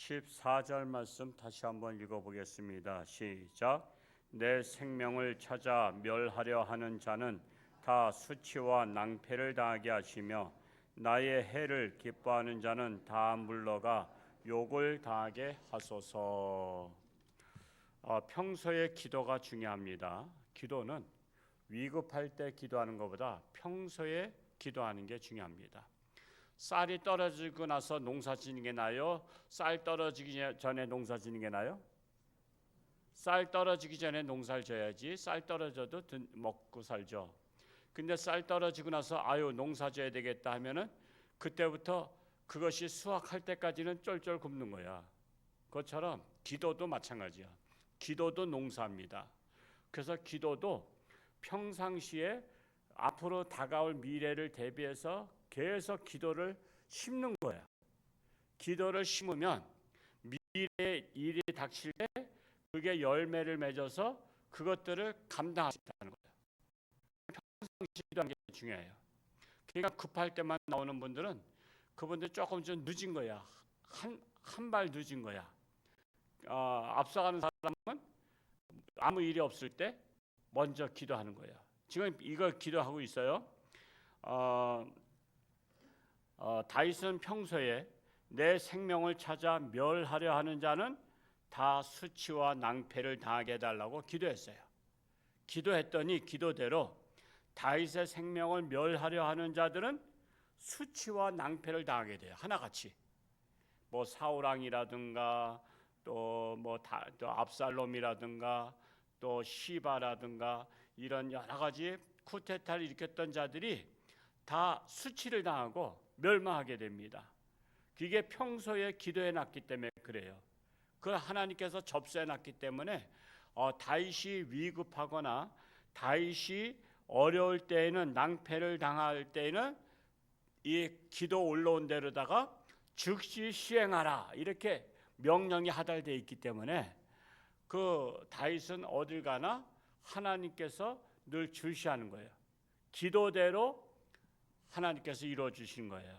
14절 말씀 다시 한번 읽어보겠습니다. 시작. 내 생명을 찾아 멸하려 하는 자는 다 수치와 낭패를 당하게 하시며 나의 해를 기뻐하는 자는 다 물러가 욕을 당하게 하소서. 평소의 기도가 중요합니다. 기도는 위급할 때 기도하는 것보다 평소에 기도하는 게 중요합니다. 쌀이 떨어지고 나서 농사 지는 게 나아요? 쌀 떨어지기 전에 농사 지는 게 나아요? 쌀 떨어지기 전에 농사를 져야지. 쌀 떨어져도 먹고 살죠. 근데 쌀 떨어지고 나서 아유 농사 져야 되겠다 하면은 그때부터 그것이 수확할 때까지는 쫄쫄 굶는 거야. 그것처럼 기도도 마찬가지야. 기도도 농사입니다. 그래서 기도도 평상시에 앞으로 다가올 미래를 대비해서 계속 기도를 심는 거예요. 기도를 심으면 미래의 일이 닥칠 때 그게 열매를 맺어서 그것들을 감당할 수 있다는 거예요. 평상시 기도하는 게 중요해요. 그러니까 급할 때만 나오는 분들은 그분들 조금 좀 늦은 거야. 한 발 늦은 거야. 앞서가는 사람은 아무 일이 없을 때 먼저 기도하는 거예요. 지금 이걸 기도하고 있어요. 다윗은 평소에 내 생명을 찾아 멸하려 하는 자는 다 수치와 낭패를 당하게 해달라고 기도했어요. 기도했더니 기도대로 다윗의 생명을 멸하려 하는 자들은 수치와 낭패를 당하게 돼요. 하나같이 뭐 사울왕이라든가 또 압살롬이라든가 또 시바라든가 이런 여러 가지 쿠데타를 일으켰던 자들이 다 수치를 당하고 멸망하게 됩니다. 그게 평소에 기도해 놨기 때문에 그래요. 그걸 하나님께서 접수해 놨기 때문에 다윗이 위급하거나 다윗이 어려울 때에는 낭패를 당할 때에는 이 기도 올라온 대로다가 즉시 시행하라 이렇게 명령이 하달되어 있기 때문에 그 다윗은 어딜 가나 하나님께서 늘 주시하는 거예요. 기도대로 하나님께서 이루어 주신 거예요.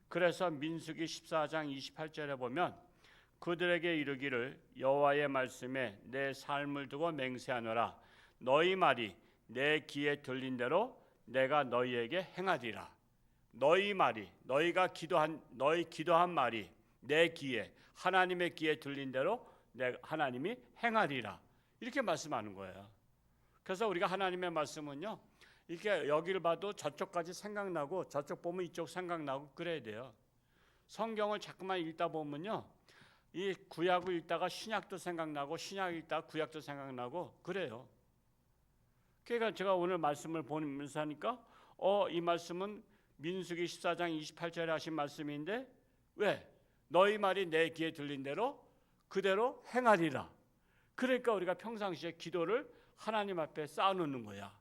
그래서 민수기 14장 28절에 보면 그들에게 이르기를 여호와의 말씀에 내 삶을 두고 맹세하노라. 너희 말이 내 귀에 들린 대로 내가 너희에게 행하리라. 너희 말이 너희 기도한 말이 내 귀에 하나님의 귀에 들린 대로 하나님이 행하리라. 이렇게 말씀하는 거예요. 그래서 우리가 하나님의 말씀은요. 이렇게 여기를 봐도 저쪽까지 생각나고 저쪽 보면 이쪽 생각나고 그래야 돼요. 성경을 자꾸만 읽다 보면요. 이 구약을 읽다가 신약도 생각나고 신약 읽다가 구약도 생각나고 그래요. 그러니까 제가 오늘 말씀을 보면서 하니까 이 말씀은 민수기 14장 28절에 하신 말씀인데 왜? 너희 말이 내 귀에 들린 대로 그대로 행하리라. 그러니까 우리가 평상시에 기도를 하나님 앞에 쌓아놓는 거야.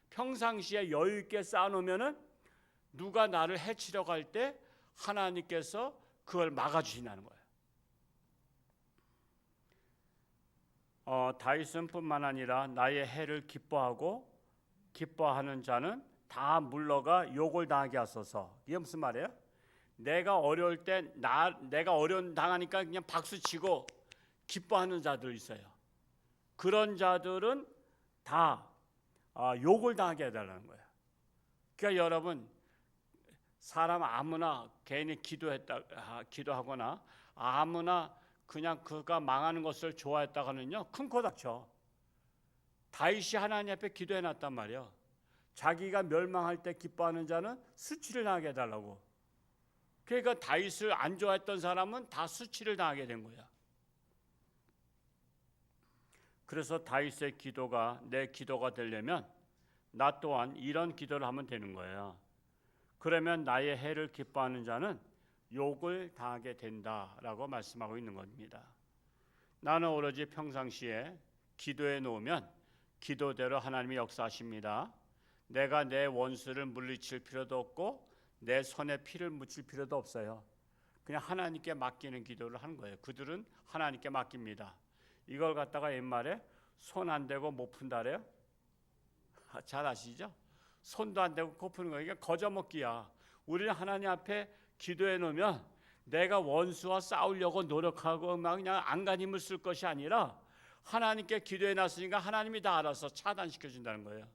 평상시에 여유 있게 쌓아놓으면은 누가 나를 해치려고 할 때 하나님께서 그걸 막아주신다는 거예요. 다윗은 뿐만 아니라 나의 해를 기뻐하는 자는 다 물러가 욕을 당하게 하소서. 이게 무슨 말이에요? 내가 어려울 때 내가 어려움 당하니까 그냥 박수 치고 기뻐하는 자들 있어요. 그런 자들은 다 욕을 당하게 해달라는 거예요. 그러니까 여러분 사람 아무나 괜히 기도하거나 아무나 그냥 그가 망하는 것을 좋아했다가는요 큰 코 닥쳐. 다윗이 하나님 앞에 기도해놨단 말이에요. 자기가 멸망할 때 기뻐하는 자는 수치를 당하게 해달라고. 그러니까 다윗을 안 좋아했던 사람은 다 수치를 당하게 된 거야. 그래서 다윗의 기도가 내 기도가 되려면 나 또한 이런 기도를 하면 되는 거예요. 그러면 나의 해를 기뻐하는 자는 욕을 당하게 된다라고 말씀하고 있는 겁니다. 나는 오로지 평상시에 기도해 놓으면 기도대로 하나님이 역사하십니다. 내가 내 원수를 물리칠 필요도 없고 내 손에 피를 묻힐 필요도 없어요. 그냥 하나님께 맡기는 기도를 하는 거예요. 그들은 하나님께 맡깁니다. 이걸 갖다가 옛말에 손 안 대고 못 푼다래요. 잘 아시죠? 손도 안 대고 코 푸는 거예요. 이게 거저먹기야. 우리는 하나님 앞에 기도해 놓으면 내가 원수와 싸우려고 노력하고 막 그냥 안간힘을 쓸 것이 아니라 하나님께 기도해 놨으니까 하나님이 다 알아서 차단시켜 준다는 거예요.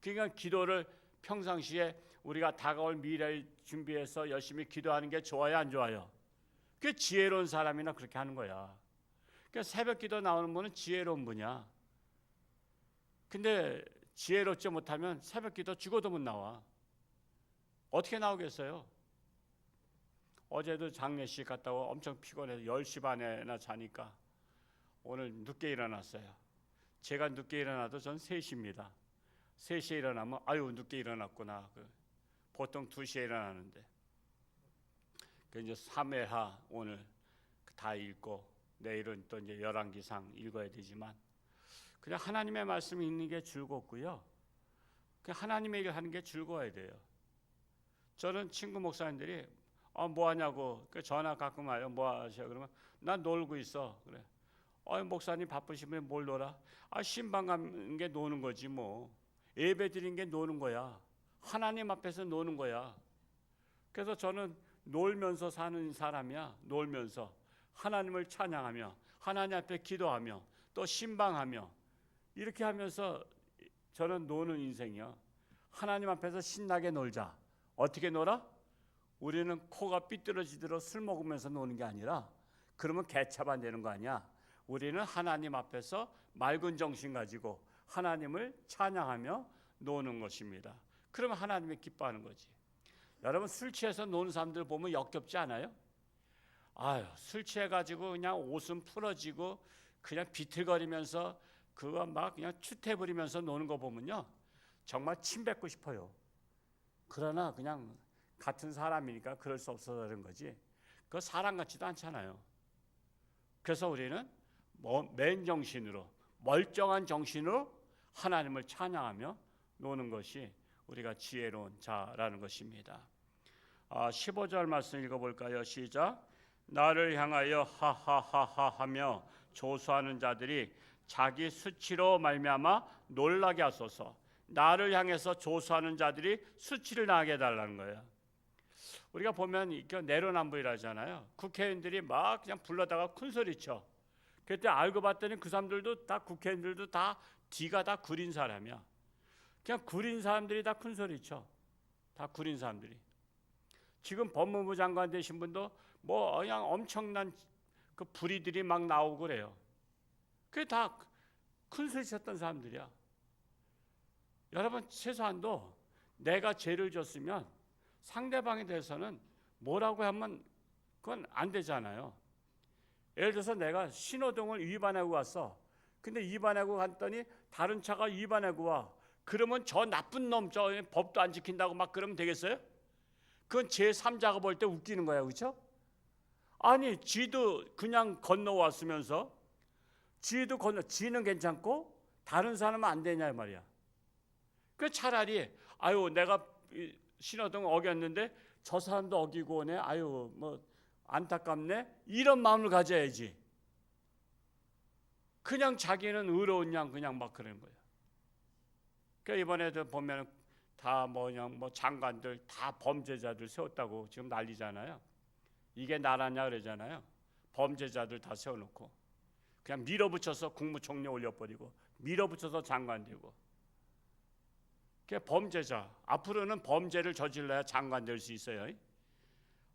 그러니까 기도를 평상시에 우리가 다가올 미래를 준비해서 열심히 기도하는 게 좋아요, 안 좋아요? 그 지혜로운 사람이나 그렇게 하는 거야. 그러니까 새벽 기도 나오는 분은 지혜로운 분이야. 근데 지혜롭지 못하면 새벽 기도 죽어도 못 나와. 어떻게 나오겠어요? 어제도 장례식 갔다 오고 엄청 피곤해서 10시 반에나 자니까 오늘 늦게 일어났어요. 제가 늦게 일어나도 전 3시입니다. 3시에 일어나면 아유 늦게 일어났구나. 보통 2시에 일어나는데 그 이제 3회하 오늘 다 읽고 내일은 또 이제 열왕기상 읽어야 되지만 그냥 하나님의 말씀 읽는 게 즐겁고요. 그냥 하나님의 일 하는 게 즐거워야 돼요. 저는 친구 목사님들이 뭐 하냐고 그 전화 가끔 와요. 뭐 하셔? 그러면 난 놀고 있어. 그래. 목사님 바쁘시면 뭘 놀아? 신방 가는 게 노는 거지 뭐. 예배 드리는 게 노는 거야. 하나님 앞에서 노는 거야. 그래서 저는 놀면서 사는 사람이야. 놀면서 하나님을 찬양하며 하나님 앞에 기도하며 또 신방하며 이렇게 하면서 저는 노는 인생이야. 하나님 앞에서 신나게 놀자. 어떻게 놀아? 우리는 코가 삐뚤어지도록 술 먹으면서 노는 게 아니라 그러면 개차반 되는 거 아니야. 우리는 하나님 앞에서 맑은 정신 가지고 하나님을 찬양하며 노는 것입니다. 그러면 하나님이 기뻐하는 거지. 여러분 술 취해서 노는 사람들 보면 역겹지 않아요? 술 취해가지고 그냥 옷은 풀어지고 그냥 비틀거리면서 그거 막 그냥 추태 부리면서 노는 거 보면요 정말 침 뱉고 싶어요. 그러나 그냥 같은 사람이니까 그럴 수 없어서 그런 거지. 그거 사람 같지도 않잖아요. 그래서 우리는 맨정신으로 멀쩡한 정신으로 하나님을 찬양하며 노는 것이 우리가 지혜로운 자라는 것입니다. 15절 말씀 읽어볼까요? 시작. 나를 향하여 하하하하 하며 조소하는 자들이 자기 수치로 말미암아 놀라게 하소서. 나를 향해서 조소하는 자들이 수치를 나게 해달라는 거예요. 우리가 보면 이게 내로남불이라잖아요. 국회의원들이 막 그냥 불러다가 큰소리쳐. 그때 알고 봤더니 그 사람들도 다 국회의원들도 다 뒤가 다 구린 사람이야. 그냥 구린 사람들이 다 큰소리쳐. 다 구린 사람들이. 지금 법무부 장관 되신 분도 뭐 그냥 엄청난 그 불의들이 막 나오고 그래요. 그게 다 큰소리 쳤던 사람들이야. 여러분 최소한도 내가 죄를 졌으면 상대방에 대해서는 뭐라고 하면 그건 안 되잖아요. 예를 들어서 내가 신호등을 위반하고 왔어. 근데 위반하고 갔더니 다른 차가 위반하고 와. 그러면 저 나쁜 놈 저 법도 안 지킨다고 막 그러면 되겠어요? 그건 제3자가 볼 때 웃기는 거야. 그렇죠? 아니 지도 그냥 건너왔으면서 지는 괜찮고 다른 사람은 안 되냐 말이야. 그 차라리 내가 신호등 어겼는데 저 사람도 어기고 오네. 뭐 안타깝네. 이런 마음을 가져야지. 그냥 자기는 의로운 양 그냥 막 그러는 거야. 그러니까 이번에도 보면 다 그냥 장관들 다 범죄자들 세웠다고 지금 난리잖아요. 이게 나라냐 그러잖아요. 범죄자들 다 세워놓고 그냥 밀어붙여서 국무총리 올려버리고 밀어붙여서 장관 되고. 그게 범죄자. 앞으로는 범죄를 저질러야 장관 될 수 있어요.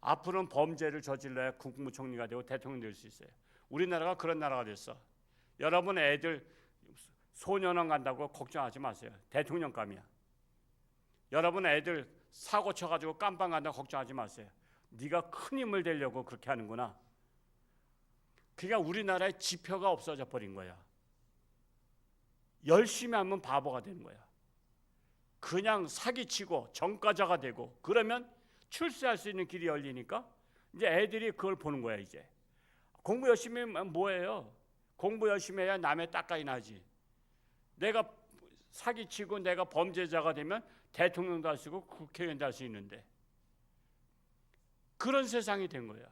앞으로는 범죄를 저질러야 국무총리가 되고 대통령 될 수 있어요. 우리나라가 그런 나라가 됐어. 여러분 애들 소년원 간다고 걱정하지 마세요. 대통령감이야. 여러분 애들 사고 쳐가지고 깜빵 간다고 걱정하지 마세요. 네가 큰 힘을 되려고 그렇게 하는구나. 그러니까 우리나라의 지표가 없어져 버린 거야. 열심히 하면 바보가 되는 거야. 그냥 사기치고 전과자가 되고 그러면 출세할 수 있는 길이 열리니까 이제 애들이 그걸 보는 거야. 이제 공부 열심히 하면 뭐예요? 공부 열심히 해야 남의 따까이 나지. 내가 사기치고 내가 범죄자가 되면 대통령도 할 수 있고 국회의원도 할 수 있는데 그런 세상이 된 거야.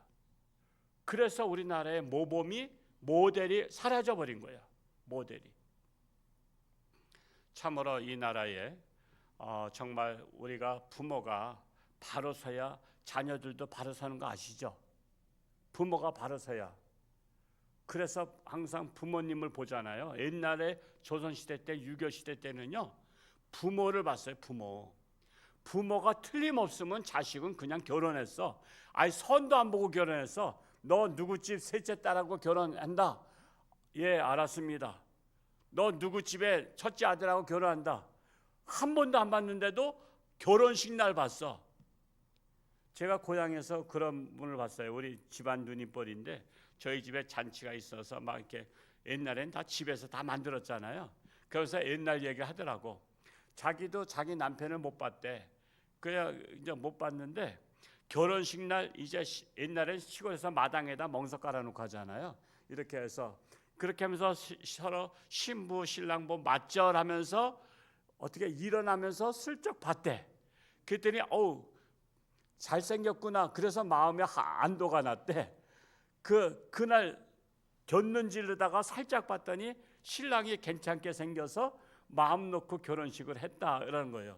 그래서 우리나라의 모델이 사라져버린 거야. 모델이. 참으로 이 나라에 정말 우리가 부모가 바로 서야 자녀들도 바로 서는 거 아시죠? 부모가 바로 서야. 그래서 항상 부모님을 보잖아요. 옛날에 조선시대 때, 유교시대 때는요, 부모를 봤어요. 부모가 틀림없으면 자식은 그냥 결혼했어. 아니 선도 안 보고 결혼했어. 너 누구 집 셋째 딸하고 결혼한다. 예, 알았습니다. 너 누구 집에 첫째 아들하고 결혼한다. 한 번도 안 봤는데도 결혼식 날 봤어. 제가 고향에서 그런 분을 봤어요. 우리 집안 누님뻘인데 저희 집에 잔치가 있어서 막 이렇게 옛날엔 다 집에서 다 만들었잖아요. 그래서 옛날 얘기 하더라고. 자기도 자기 남편을 못 봤대. 그냥 이제 못 봤는데 결혼식 날 이제 옛날엔 시골에서 마당에다 멍석 깔아놓고 하잖아요. 이렇게 해서 그렇게 하면서 서로 신부 신랑 뭐 맞절하면서 어떻게 일어나면서 슬쩍 봤대. 그랬더니 어우 잘생겼구나. 그래서 마음에 안도가 났대. 그날 겼는지르다가 살짝 봤더니 신랑이 괜찮게 생겨서 마음 놓고 결혼식을 했다라는 거예요.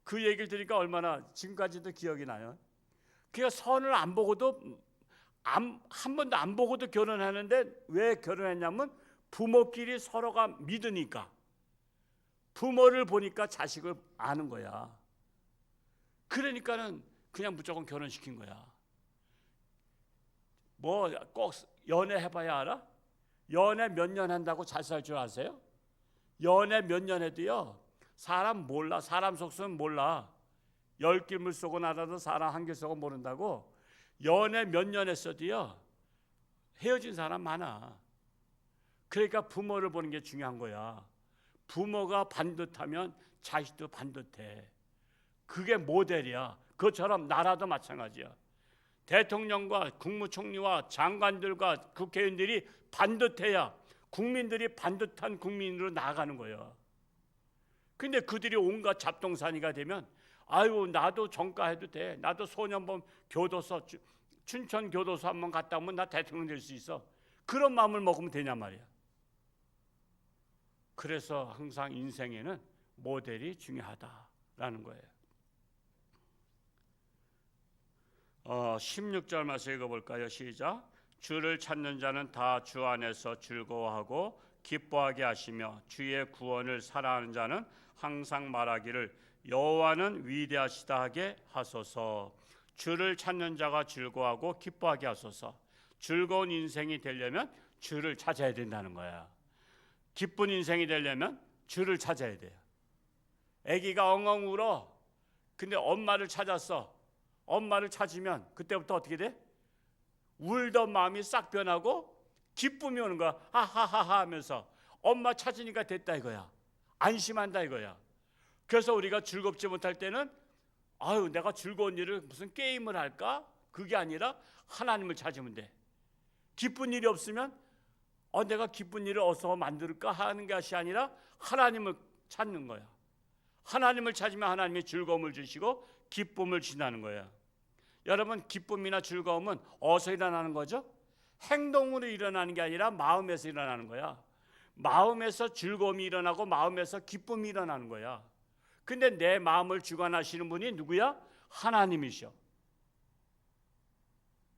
그 얘기를 들으니까 얼마나 지금까지도 기억이 나요. 그가 선을 안 보고도 한 번도 안 보고도 결혼하는데 왜 결혼했냐면 부모끼리 서로가 믿으니까. 부모를 보니까 자식을 아는 거야. 그러니까는 그냥 무조건 결혼시킨 거야. 뭐 꼭 연애 해봐야 알아? 연애 몇 년 한다고 잘 살 줄 아세요? 연애 몇 년 해도요 사람 몰라. 사람 속성은 몰라. 10길물 속은 알아도 사람 한 길 속은 모른다고. 연애 몇 년 했어도요 헤어진 사람 많아. 그러니까 부모를 보는 게 중요한 거야. 부모가 반듯하면 자식도 반듯해. 그게 모델이야. 그것처럼 나라도 마찬가지야. 대통령과 국무총리와 장관들과 국회의원들이 반듯해야 국민들이 반듯한 국민으로 나아가는 거예요. 근데 그들이 온갖 잡동사니가 되면 아유 나도 전과해도 돼. 나도 소년범 교도소 춘천 교도소 한번 갔다 오면 나 대통령 될 수 있어. 그런 마음을 먹으면 되냐 말이야. 그래서 항상 인생에는 모델이 중요하다라는 거예요. 16절 말씀 읽어볼까요? 시작. 주를 찾는 자는 다 주 안에서 즐거워하고 기뻐하게 하시며 주의 구원을 사랑하는 자는 항상 말하기를 여호와는 위대하시다 하게 하소서. 주를 찾는 자가 즐거워하고 기뻐하게 하소서. 즐거운 인생이 되려면 주를 찾아야 된다는 거야. 기쁜 인생이 되려면 주를 찾아야 돼요. 아기가 엉엉 울어. 근데 엄마를 찾았어. 엄마를 찾으면 그때부터 어떻게 돼? 울던 마음이 싹 변하고 기쁨이 오는 거야. 하하하하 하면서 엄마 찾으니까 됐다 이거야. 안심한다 이거야. 그래서 우리가 즐겁지 못할 때는 아유 내가 즐거운 일을 무슨 게임을 할까? 그게 아니라 하나님을 찾으면 돼. 기쁜 일이 없으면 내가 기쁜 일을 어서 만들까 하는 것이 아니라 하나님을 찾는 거야. 하나님을 찾으면 하나님이 즐거움을 주시고 기쁨을 주시는 거야. 여러분 기쁨이나 즐거움은 어디서 일어나는 거죠? 행동으로 일어나는 게 아니라 마음에서 일어나는 거야. 마음에서 즐거움이 일어나고 마음에서 기쁨이 일어나는 거야. 근데 내 마음을 주관하시는 분이 누구야? 하나님이셔.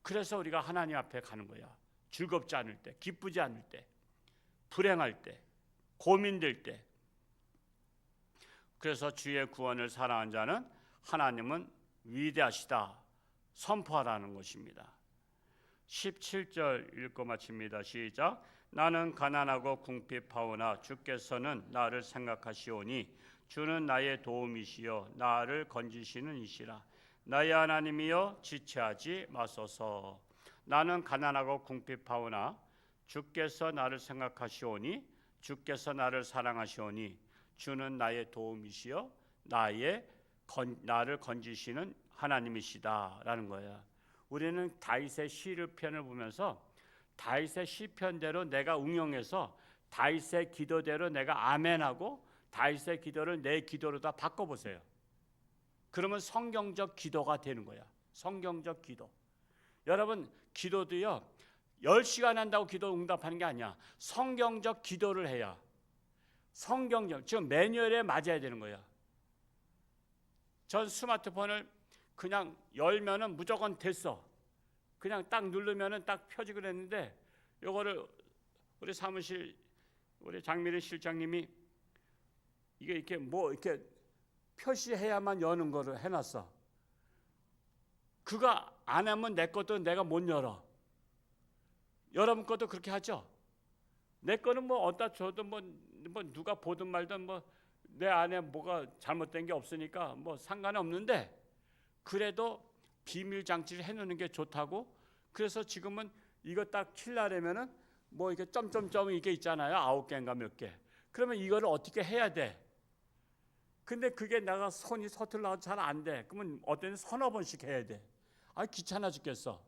그래서 우리가 하나님 앞에 가는 거야. 즐겁지 않을 때, 기쁘지 않을 때, 불행할 때, 고민될 때. 그래서 주의 구원을 사랑한 자는 하나님은 위대하시다 선포하라는 것입니다. 17절 읽고 마칩니다. 시작. 나는 가난하고 궁핍하오나 주께서는 나를 생각하시오니 주는 나의 도움이시여 나를 건지시는 이시라. 나의 하나님이여 지체하지 마소서. 나는 가난하고 궁핍하오나 주께서 나를 생각하시오니 주께서 나를 사랑하시오니 주는 나의 도움이시여 나를 건지시는 하나님이시다라는 거예요. 우리는 다윗의 시편을 보면서 다윗의 시편대로 내가 응용해서 다윗의 기도대로 내가 아멘하고 다윗의 기도를 내 기도로 다 바꿔보세요. 그러면 성경적 기도가 되는 거야. 성경적 기도. 여러분 기도도요 10시간 한다고 기도 응답하는 게 아니야. 성경적 기도를 해야 성경적 지금 매뉴얼에 맞아야 되는 거야. 전 스마트폰을 그냥 열면은 무조건 됐어. 그냥 딱 누르면은 딱 펴지고 그랬는데 요거를 우리 사무실 우리 장미래 실장님이 이게 이렇게 뭐 이렇게 표시해야만 여는 거를 해놨어. 그거 안 하면 내 것도 내가 못 열어. 여러분 것도 그렇게 하죠. 내 거는 뭐 어디다 줘도 뭐 누가 보든 말든 뭐 내 안에 뭐가 잘못된 게 없으니까 뭐 상관은 없는데 그래도 비밀 장치를 해놓는 게 좋다고. 그래서 지금은 이거 딱 킬라려면은 뭐 이게 점점점 이게 있잖아요. 9개인가 몇 개. 그러면 이거를 어떻게 해야 돼? 근데 그게 내가 손이 서툴러서 잘 안 돼. 그러면 어떤 서너 번씩 해야 돼. 아 귀찮아 죽겠어.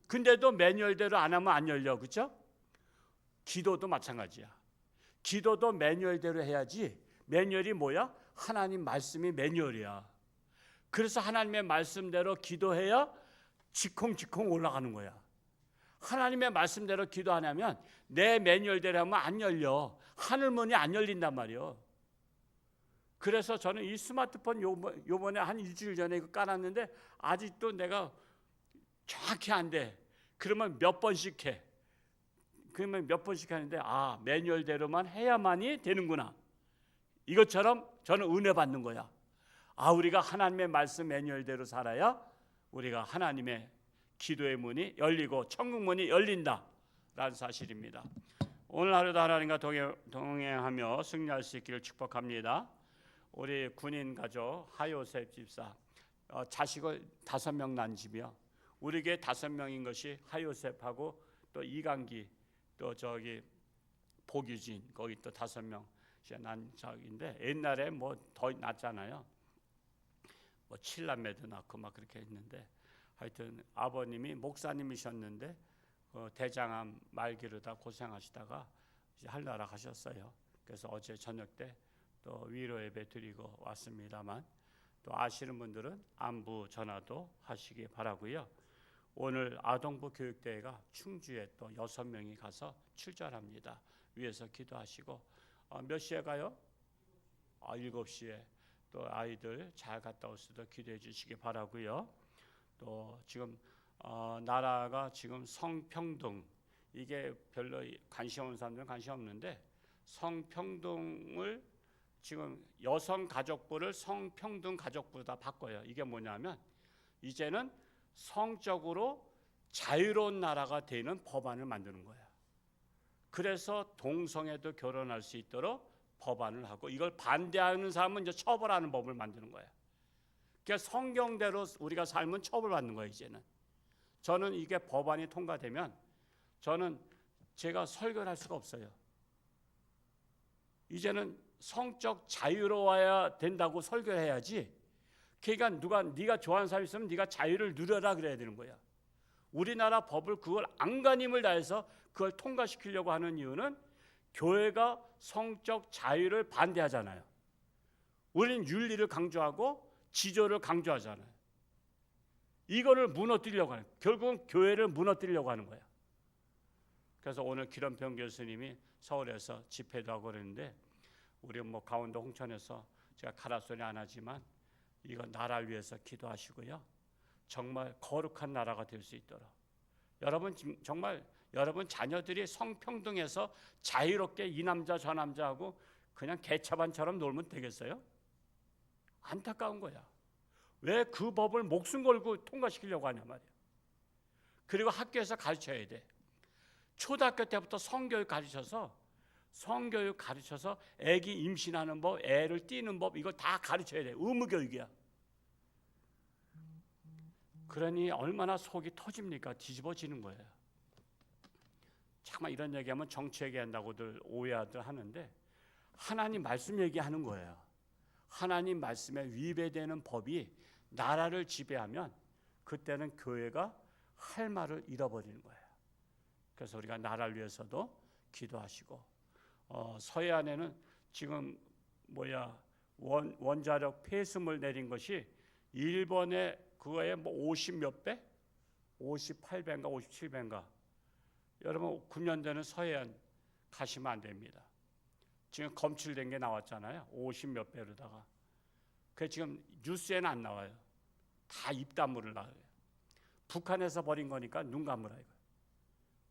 근데도 매뉴얼대로 안 하면 안 열려. 그렇죠? 기도도 마찬가지야. 기도도 매뉴얼대로 해야지. 매뉴얼이 뭐야? 하나님 말씀이 매뉴얼이야. 그래서 하나님의 말씀대로 기도해야 지콩지콩 올라가는 거야. 하나님의 말씀대로 기도 안 하면 내 매뉴얼대로 하면 안 열려. 하늘문이 안 열린단 말이에요. 그래서 저는 이 스마트폰 요번에 한 일주일 전에 이거 깔았는데 아직도 내가 정확히 안 돼. 그러면 몇 번씩 해. 그러면 몇 번씩 하는데 아 매뉴얼대로만 해야만이 되는구나. 이것처럼 저는 은혜 받는 거야. 아 우리가 하나님의 말씀 매뉴얼대로 살아야 우리가 하나님의 기도의 문이 열리고 천국 문이 열린다라는 사실입니다. 오늘 하루도 하나님과 동행하며 승리할 수 있기를 축복합니다. 우리 군인 가족 하요셉 집사 자식을 5명 낳은 집이요. 우리 교회 5명인 것이 하요셉하고 또 이강기 또 저기 복유진 거기 또 5명 난 저기인데 옛날에 뭐 더 낳잖아요. 뭐 7남매도 낳고 막 그렇게 했는데 하여튼 아버님이 목사님이셨는데 대장암 말기로 다 고생하시다가 이제 하늘나라 가셨어요. 그래서 어제 저녁 때 또 위로 예배 드리고 왔습니다만 또 아시는 분들은 안부 전화도 하시기 바라고요. 오늘 아동부 교육대회가 충주에 또 6명이 가서 출전합니다. 위에서 기도하시고 몇 시에 가요? 7시에 또 아이들 잘 갔다 올 수도 기도해 주시기 바라고요. 또 지금 나라가 지금 성평등 이게 별로 관심 없는 사람들은 관심 없는데 성평등을 지금 여성가족부를 성평등 가족부로 다 바꿔요. 이게 뭐냐면 이제는 성적으로 자유로운 나라가 되는 법안을 만드는 거예요. 그래서 동성애도 결혼할 수 있도록 법안을 하고 이걸 반대하는 사람은 이제 처벌하는 법을 만드는 거예요. 그러니까 성경대로 우리가 살면 처벌받는 거예요. 이제는 저는 이게 법안이 통과되면 저는 제가 설교를 할 수가 없어요. 이제는 성적 자유로워야 된다고 설교를 해야지. 그러니까 네가 좋아하는 사람이 있으면 네가 자유를 누려라 그래야 되는 거야. 우리나라 법을 그걸 안간힘을 다해서 그걸 통과시키려고 하는 이유는 교회가 성적 자유를 반대하잖아요. 우리는 윤리를 강조하고 지조를 강조하잖아요. 이거를 무너뜨리려고 하는, 결국은 교회를 무너뜨리려고 하는 거야. 그래서 오늘 기런평 교수님이 서울에서 집회도 하고 그랬는데 우리 뭐 강원도 홍천에서 제가 가라소리 안 하지만 이거 나라를 위해서 기도하시고요. 정말 거룩한 나라가 될 수 있도록 여러분 정말 여러분 자녀들이 성평등해서 자유롭게 이 남자 저 남자하고 그냥 개차반처럼 놀면 되겠어요? 안타까운 거야. 왜 그 법을 목숨 걸고 통과시키려고 하냐 말이야. 그리고 학교에서 가르쳐야 돼. 초등학교 때부터 성교육 가르쳐서 애기 임신하는 법, 애를 띄는 법 이거 다 가르쳐야 돼. 의무교육이야. 그러니 얼마나 속이 터집니까? 뒤집어지는 거예요. 정말 이런 얘기하면 정치 얘기한다고들 오해들 하는데 하나님 말씀 얘기하는 거예요. 하나님 말씀에 위배되는 법이 나라를 지배하면 그때는 교회가 할 말을 잃어버리는 거예요. 그래서 우리가 나라를 위해서도 기도하시고 서해안에는 지금 원자력 폐수물 내린 것이 일본의 그거에 뭐 50 몇 배? 58배인가 57배인가. 여러분 9년 전에 서해안 가시면 안 됩니다. 지금 검출된 게 나왔잖아요. 50 몇 배로다가. 그 지금 뉴스에는 안 나와요. 다 입단물을 나와요. 북한에서 버린 거니까 눈 감으라 이거.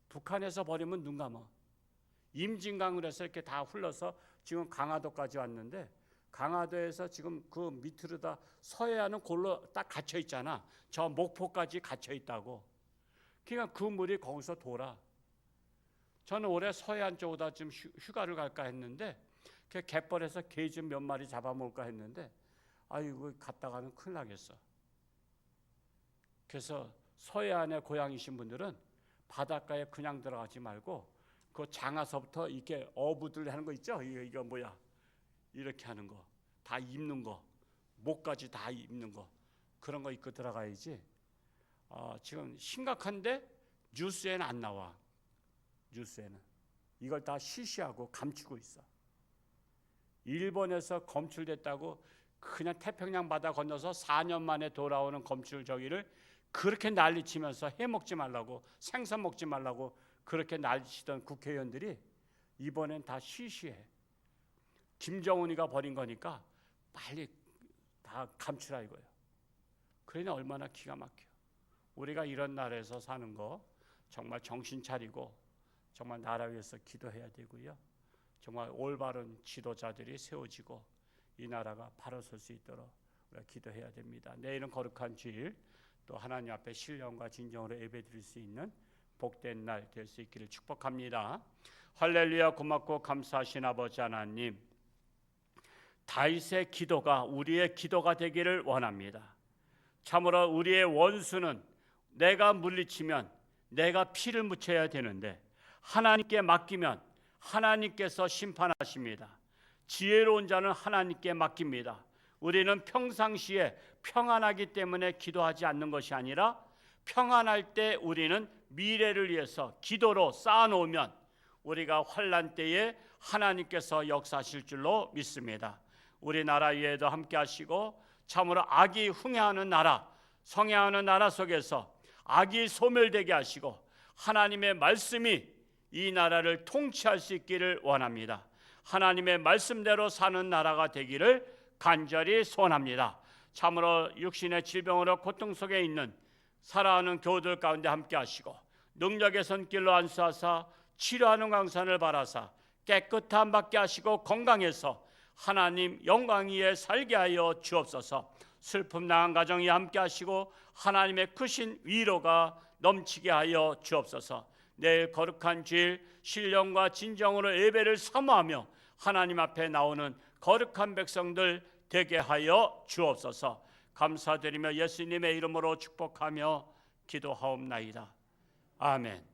북한에서 버리면 눈 감아. 임진강을 해서 이렇게 다 흘러서 지금 강화도까지 왔는데, 강화도에서 지금 그 밑으로 다 서해안은 골로 딱 갇혀 있잖아. 저 목포까지 갇혀 있다고. 그러니까 그 물이 거기서 돌아. 저는 올해 서해안 쪽으로 좀 휴가를 갈까 했는데, 그 갯벌에서 게 좀 몇 마리 잡아먹을까 했는데, 아이고 갔다가는 큰일 나겠어. 그래서 서해안에 고향이신 분들은 바닷가에 그냥 들어가지 말고 그 장화서부터 이렇게 어부들 하는 거 있죠? 이거 뭐야? 이렇게 하는 거, 다 입는 거, 목까지 다 입는 거, 그런 거 입고 들어가야지. 지금 심각한데 뉴스에는 안 나와. 뉴스에는 이걸 다 시시하고 감추고 있어. 일본에서 검출됐다고 그냥 태평양 바다 건너서 4년 만에 돌아오는 검출 저기를 그렇게 난리치면서 해 먹지 말라고, 생선 먹지 말라고 그렇게 난리치던 국회의원들이 이번엔 다 시시해. 김정은이가 버린 거니까 빨리 다 감추라 이거예요. 그러니 얼마나 기가 막혀. 우리가 이런 나라에서 사는 거 정말 정신 차리고 정말 나라 위해서 기도해야 되고요. 정말 올바른 지도자들이 세워지고 이 나라가 바로 설 수 있도록 우리가 기도해야 됩니다. 내일은 거룩한 주일, 또 하나님 앞에 신령과 진정으로 예배드릴 수 있는 복된 날 될 수 있기를 축복합니다. 할렐루야. 고맙고 감사하신 아버지 하나님, 다윗의 기도가 우리의 기도가 되기를 원합니다. 참으로 우리의 원수는 내가 물리치면 내가 피를 묻혀야 되는데, 하나님께 맡기면 하나님께서 심판하십니다. 지혜로운 자는 하나님께 맡깁니다. 우리는 평상시에 평안하기 때문에 기도하지 않는 것이 아니라, 평안할 때 우리는 미래를 위해서 기도로 쌓아놓으면 우리가 환난 때에 하나님께서 역사하실 줄로 믿습니다. 우리나라 위에도 함께 하시고, 참으로 악이 흥해하는 나라, 성행하는 나라 속에서 악이 소멸되게 하시고 하나님의 말씀이 이 나라를 통치할 수 있기를 원합니다. 하나님의 말씀대로 사는 나라가 되기를 간절히 소원합니다. 참으로 육신의 질병으로 고통 속에 있는 살아가는 교우들 가운데 함께 하시고, 능력의 손길로 안수하사 치료하는 강산을 바라사 깨끗함 받게 하시고 건강해서 하나님 영광 위에 살게 하여 주옵소서. 슬픔 당한 가정이 함께 하시고 하나님의 크신 위로가 넘치게 하여 주옵소서. 내일 거룩한 주일 신령과 진정으로 예배를 사모하며 하나님 앞에 나오는 거룩한 백성들 되게 하여 주옵소서. 감사드리며 예수님의 이름으로 축복하며 기도하옵나이다. 아멘.